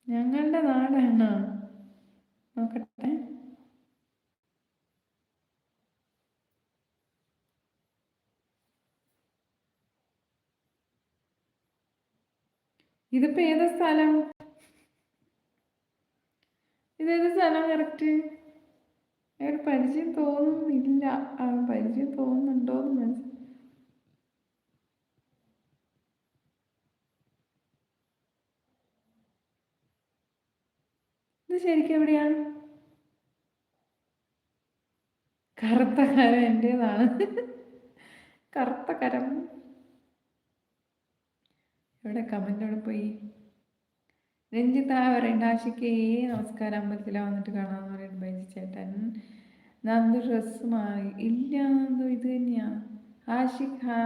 ഞങ്ങളുടെ നാടാണോ? നോക്കട്ടെ. ഇതിപ്പോ ഏതാ സ്ഥലം? ഇതേത് സ്ഥലം കറക്റ്റ്? ഒരു പരിചയം തോന്നുന്നില്ല. പരിചയം തോന്നുന്നുണ്ടോന്ന് മനസ്സിലായി. ഇത് ശരിക്കും എവിടെയാണ്? കറുത്ത കരം എൻ്റെതാണ്. കറുത്ത കരം എവിടെ? കമന്റ് എവിടെ പോയി? രഞ്ജിത്ത് പറയണ്ട. ആഷിക്കേ നമസ്കാരം, അമ്പലത്തിലാ വന്നിട്ട് കാണാന്ന് പറയുന്നത് ബൈജി ചേട്ടൻ. നന്ദു ഡ്രസ് മാറി. ഇല്ല നന്ദു, ഇത് തന്നെയാ ആഷിഖ്.